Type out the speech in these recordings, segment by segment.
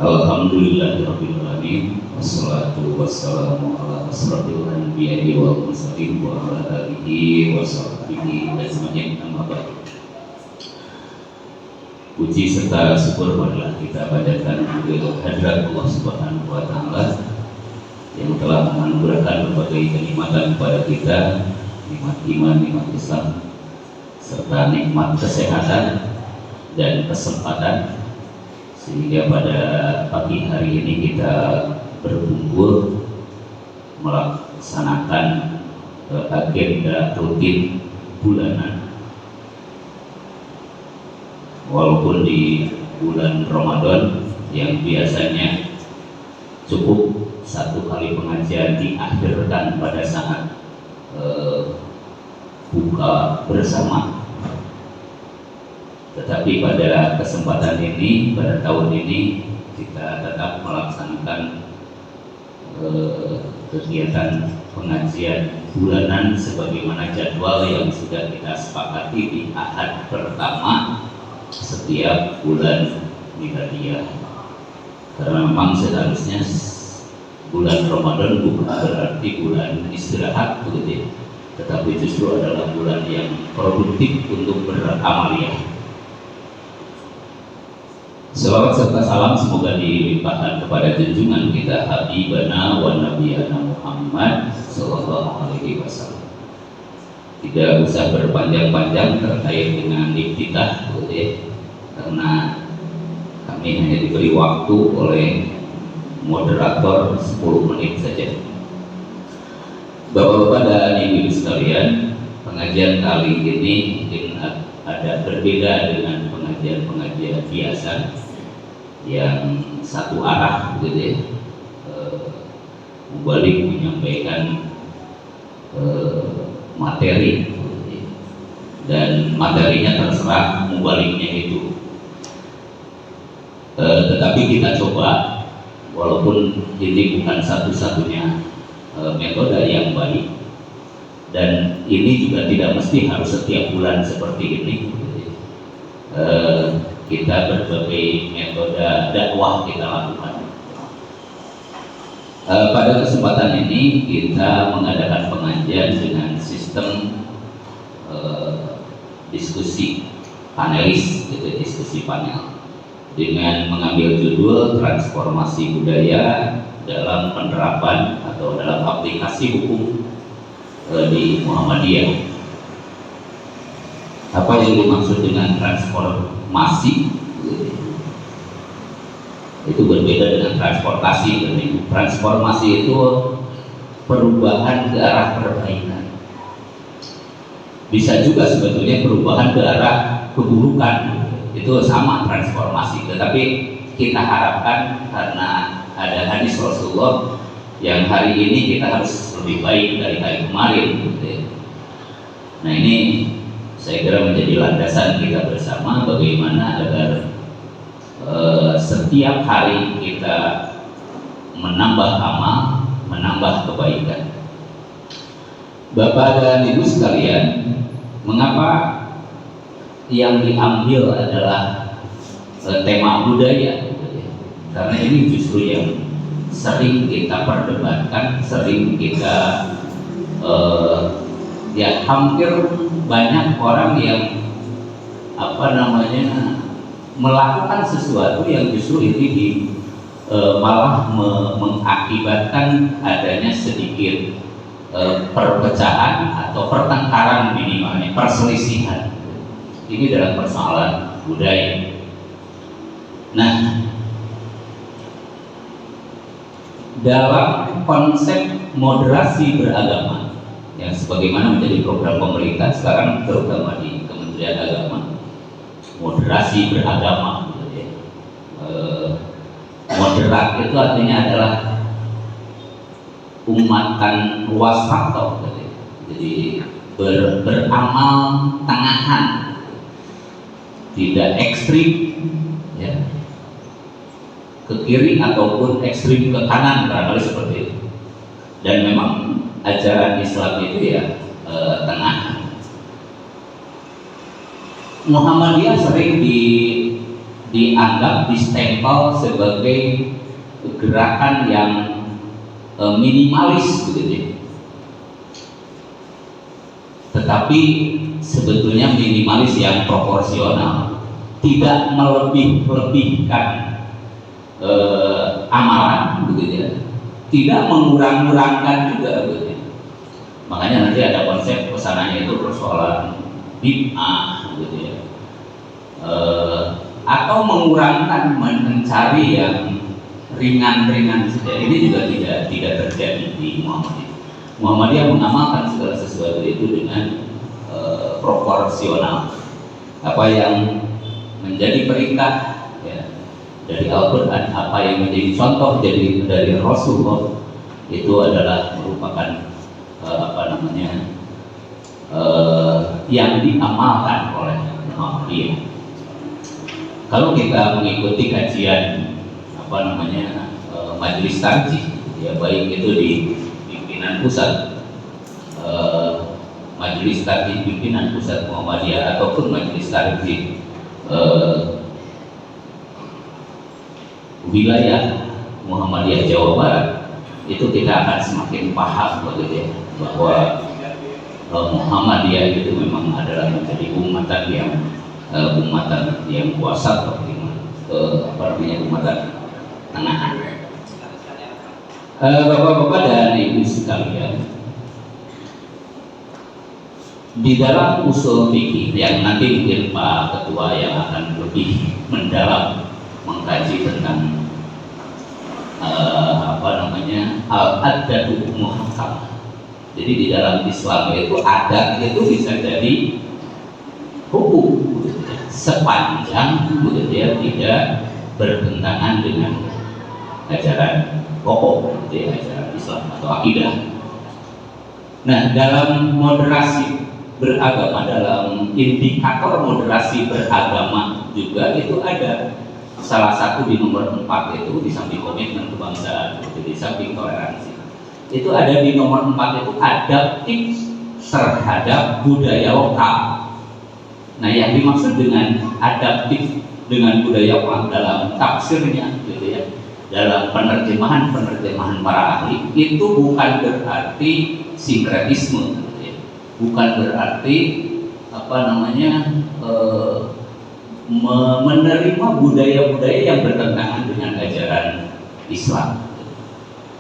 Alhamdulillahirabbil alamin wassalatu wassalamu ala asrofil anbiya'i wal mursalin wa ala alihi wa sahbihi ajmain, amma ba'd. Puji serta syukur marilah kita panjatkan kehadirat Allah Subhanahu wa taala yang telah menganugerahkan berbagai kenikmatan kepada kita, nikmat iman, nikmat Islam, serta nikmat kesehatan dan kesempatan, sehingga pada pagi hari ini kita berkumpul melaksanakan agenda rutin bulanan. Walaupun di bulan Ramadan yang biasanya cukup satu kali pengajian diakhirkan pada saat buka bersama, tetapi pada kesempatan ini, pada tahun ini kita tetap melaksanakan kegiatan pengajian bulanan sebagaimana jadwal yang sudah kita sepakati di Ahad pertama setiap bulan Miladiyah. Karena memang seharusnya bulan Ramadan bukan berarti bulan istirahat begitu, tetapi justru adalah bulan yang produktif untuk beramaliyah. Salawat serta salam semoga dilimpahkan kepada junjungan kita Habibana wa Nabiyana Muhammad sallallahu alaihi wasallam. Tidak usah berpanjang-panjang terkait dengan iftitah, karena kami hanya diberi waktu oleh moderator 10 menit saja. Bapak-bapak dan ibu-ibu sekalian, pengajian kali ini ada berbeda dengan pengajian biasa yang satu arah begitu, mubalik menyampaikan materi dan materinya terserah mubaliknya itu. Tetapi kita coba, walaupun ini bukan satu-satunya metode yang baik, dan ini juga tidak mesti harus setiap bulan seperti ini. Kita berbagai metode dakwah kita lakukan. Pada kesempatan ini kita mengadakan pengajian dengan sistem diskusi panelis, diskusi panel, dengan mengambil judul transformasi budaya dalam penerapan atau dalam aplikasi hukum di Muhammadiyah. Apa yang dimaksud dengan transformasi? Itu berbeda dengan transportasi. Transformasi itu perubahan ke arah perbaikan. Bisa juga sebetulnya perubahan ke arah keburukan. Itu sama transformasi. Tetapi kita harapkan karena ada hadis Rasulullah yang hari ini kita harus lebih baik dari hari kemarin. Nah, ini saya kira menjadi landasan kita bersama bagaimana agar setiap hari kita menambah amal, menambah kebaikan. Bapak dan Ibu sekalian, mengapa yang diambil adalah tema budaya? Karena ini justru yang sering kita perdebatkan, sering kita ya hampir banyak orang yang melakukan sesuatu yang justru ini malah mengakibatkan adanya sedikit perpecahan atau pertengkaran, minimalnya perselisihan. Ini adalah persoalan budaya. Nah, dalam konsep moderasi beragama yang sebagaimana menjadi program pemerintah sekarang, terutama di Kementerian Agama, moderasi beragama, moderat itu artinya adalah umatan wasatoh, jadi beramal tengahan, tidak ekstrim ya, ke kiri ataupun ekstrim ke kanan, barangkali seperti itu. Dan memang ajaran Islam itu ya tengah. Muhammadiyah sering dianggap distempel sebagai gerakan yang minimalis begitu. Tetapi sebetulnya minimalis yang proporsional, tidak melebih-lebihkan amalan begitu ya, tidak mengurang-urangkan juga begitu. Makanya nanti ada konsep pesanannya itu persoalan bid'ah gitu ya, atau mengurangkan, mencari yang ringan-ringan saja. Ini juga tidak terjadi di Muhammadiyah. Muhammadiyah mengamalkan segala sesuatu itu dengan proporsional. Apa yang menjadi perintah ya, dari Al-Quran, apa yang menjadi contoh dari Rasulullah, itu adalah merupakan yang diamalkan oleh Muhammadiyah. Kalau kita mengikuti kajian majelis tarjih ya, baik itu di pimpinan pusat majelis tarjih pimpinan pusat Muhammadiyah ataupun majelis tarjih wilayah Muhammadiyah Jawa Barat, itu kita akan semakin paham begitu ya, bahwa Muhammadiyah itu memang adalah menjadi umatan yang kuasa, atau umatan tengahan. Bapak-bapak dan ibu sekalian, di dalam usul fikih yang nanti mungkin Pak Ketua yang akan lebih mendalam mengkaji tentang al-adatu muhakkamah. Jadi di dalam Islam itu adat itu bisa jadi hukum sepanjang dia tidak bertentangan dengan ajaran pokok ajaran Islam atau akidah. Nah, dalam moderasi beragama, dalam indikator moderasi beragama juga itu ada salah satu di nomor 4 itu, di samping komitmen kebangsaan, di samping toleransi, itu ada di nomor 4 itu adaptif terhadap budaya lokal. Nah, yang dimaksud dengan adaptif dengan budaya lokal dalam tafsirnya gitu ya, dalam penerjemahan para ahli, itu bukan berarti sinkretisme gitu ya. Bukan berarti menerima budaya-budaya yang bertentangan dengan ajaran Islam.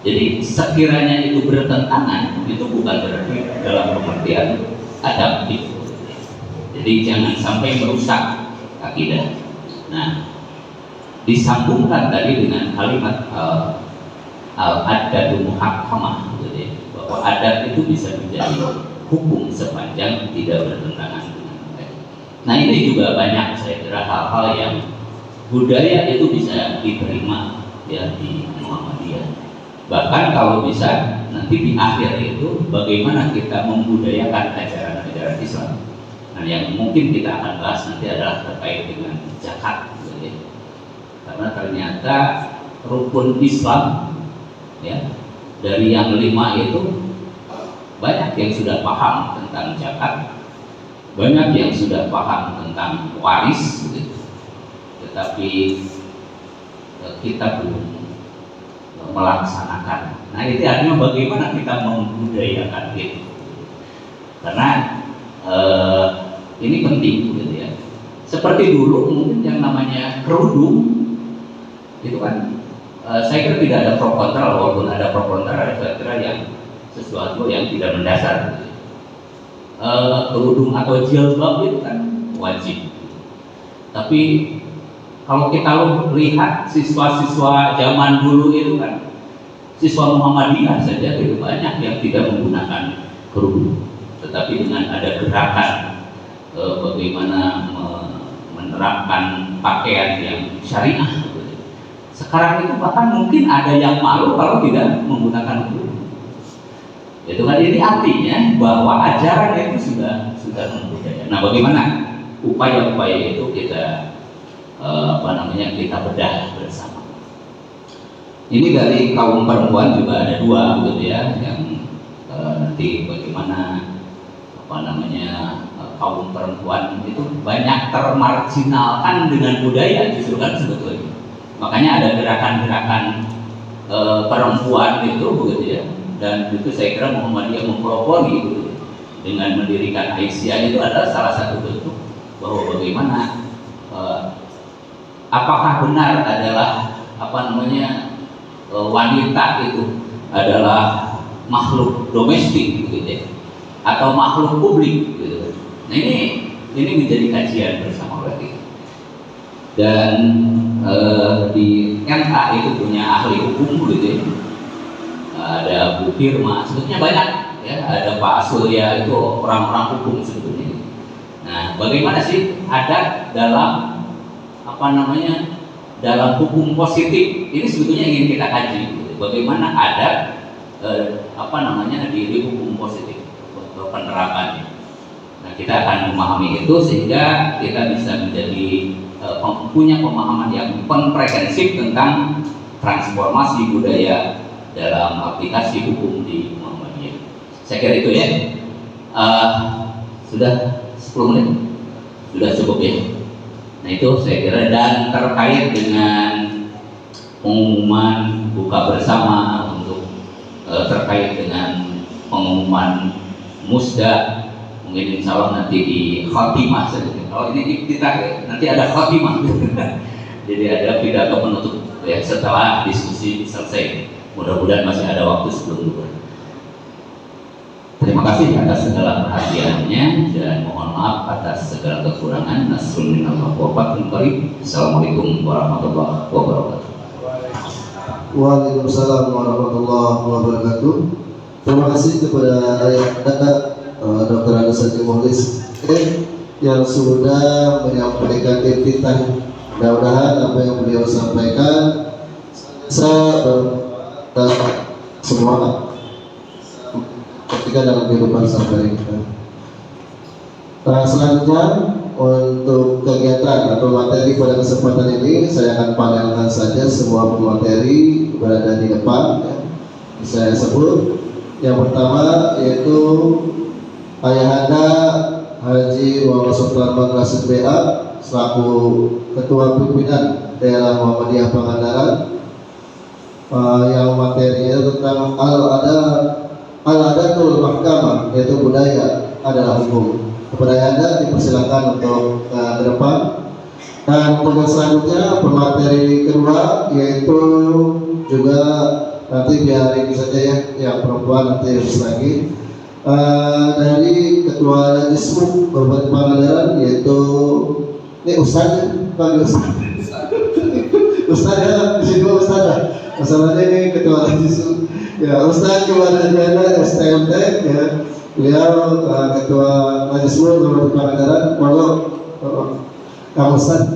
Jadi sekiranya itu bertentangan, itu bukan berarti dalam pengertian adaptif. Jadi jangan sampai merusak akidah. Nah, disambungkan tadi dengan kalimat al-adatu muhakkamah, bahwa adat itu bisa menjadi hukum sepanjang tidak bertentangan dengan mereka. Nah, ini juga banyak saya kira hal-hal yang budaya itu bisa diterima ya di Muhammadiyah. Bahkan kalau bisa nanti di akhir itu bagaimana kita membudayakan ajaran-ajaran Islam. Nah, yang mungkin kita akan bahas nanti adalah terkait dengan zakat, ya. Karena ternyata rukun Islam ya, dari yang 5 itu banyak yang sudah paham tentang zakat, banyak yang sudah paham tentang waris, gitu. Tetapi kita belum melaksanakan. Nah, itu artinya bagaimana kita membudayakan itu. Karena ini penting gitu ya. Seperti dulu mungkin yang namanya kerudung itu kan saya kira tidak ada pro kontra, walaupun ada pro kontra, saya kira yang sesuatu yang tidak mendasar gitu. Kerudung atau jilbab itu kan wajib. Tapi kalau kita lihat siswa-siswa zaman dulu itu kan, siswa Muhammadiyah saja itu banyak yang tidak menggunakan kerudung. Tetapi dengan ada gerakan bagaimana menerapkan pakaian yang syariah, sekarang itu bahkan mungkin ada yang malu kalau tidak menggunakan kerudung. Itu kan, ini artinya bahwa ajaran itu sudah membudaya. Nah, bagaimana upaya-upaya itu kita kita bedah bersama. Ini dari kaum perempuan juga ada 2 gitu ya, yang nanti bagaimana kaum perempuan itu banyak termarginalkan dengan budaya justru kan sebetulnya. Makanya ada gerakan-gerakan perempuan itu begitu ya, dan itu saya kira Muhammadiyah mempelopori gitu, dengan mendirikan Aisyah itu adalah salah satu bentuk bahwa bagaimana apakah benar adalah wanita itu adalah makhluk domestik gitu ya, atau makhluk publik gitu. Nah ini menjadi kajian bersama berarti. Dan di MA itu punya ahli hukum gitu ya. Ada Bu Firma, sebetulnya banyak ya, ada Pak Surya, itu orang-orang hukum sebetulnya. Nah, bagaimana sih adat dalam dalam hukum positif ini sebetulnya ingin kita kaji gitu. Bagaimana adat di hukum positif penerapannya. Nah, kita akan memahami itu sehingga kita bisa menjadi punya pemahaman yang komprehensif tentang transformasi budaya dalam aplikasi hukum di Muhammadiyah. Saya kira itu ya. Sudah 10 menit? Sudah cukup ya. Nah itu saya kira, dan terkait dengan pengumuman buka bersama untuk terkait dengan pengumuman musda, mungkin insya Allah nanti di khotimah saja. Kalau ini kita nanti ada khotimah. Jadi ada pidato penutup ya, setelah diskusi selesai. Mudah-mudahan masih ada waktu sebelum duhur. Terima kasih atas segala perhatiannya dan mohon maaf atas segala kekurangan. Nasrun minallah wa fathun qarib. Assalamualaikum warahmatullahi wabarakatuh. Waalaikumsalam warahmatullahi wabarakatuh. Terima kasih kepada ayah Dr. Agus Haji Muhlis yang sudah menyampaikan intitan. Mudah-mudahan apa yang beliau sampaikan semua ketika dalam kehidupan sehari-hari kita. Selanjutnya untuk kegiatan atau materi pada kesempatan ini saya akan panelkan saja semua pemateri berada di depan ya. Saya sebut yang pertama yaitu Ayahanda Haji Muhammad Sultan Madrasah BA selaku Ketua Pimpinan Daerah Muhammadiyah Pangandaran, yang materinya tentang al-adatul mahkamah, yaitu budaya adalah hukum. Kepada Anda dipersilakan untuk ke depan. Dan untuk selanjutnya pemateri kedua yaitu juga nanti biarin saja ya, yang perempuan nanti harus lagi dari Ketua Dismuk Kabupaten Pangandaran, yaitu ini Ustaz Pak Ustaz ya, di sini Ustaz. Masalahnya ini Ketua Dismuk ya, Ustaz Kewadadiana STMT ya, beliau Ketua Dismuk Kabupaten Pangandaran. Monggo Kang Ustaz.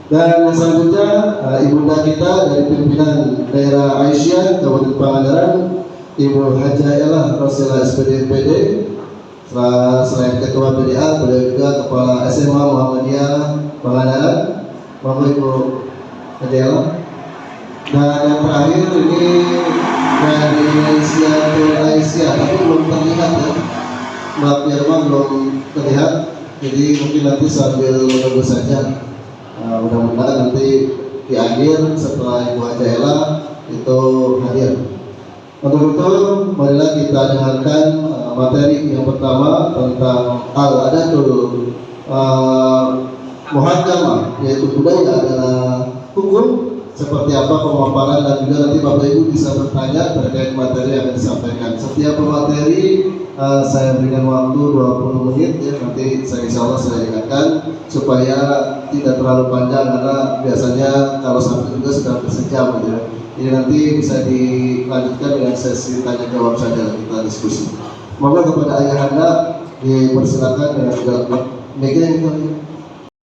Dan selanjutnya ibunda kita dari pimpinan daerah Aisyah Kabupaten Pangandaran, Ibu Hajailah Rosila SPD PD. Selain Ketua PDA, beliau juga Kepala SMA Muhammadiyah Pangandaran. Monggo Ibu Hajailah. Dan yang terakhir ini dari Aisyah, tapi belum terlihat ya. Mbak Firman belum terlihat, jadi mungkin nanti sambil menunggu saja. Mudah-mudahan nanti di akhir setelah Ibu Hajailah itu hadir. Untuk itu, marilah kita dengarkan materi yang pertama tentang al-adatul muhakkamah, yaitu budaya adalah hukum. Seperti apa pemaparan, dan juga nanti Bapak Ibu bisa bertanya terkait materi yang akan disampaikan. Setiap pemateri saya berikan waktu 20 menit ya, nanti insya Allah saya ingatkan supaya tidak terlalu panjang, karena biasanya kalau sampai juga sudah bersejam gitu ya. Jadi nanti bisa dilanjutkan dengan sesi tanya jawab saja, kita diskusi. Monggo kepada Ayahanda dipersilakan dengan segala media itu.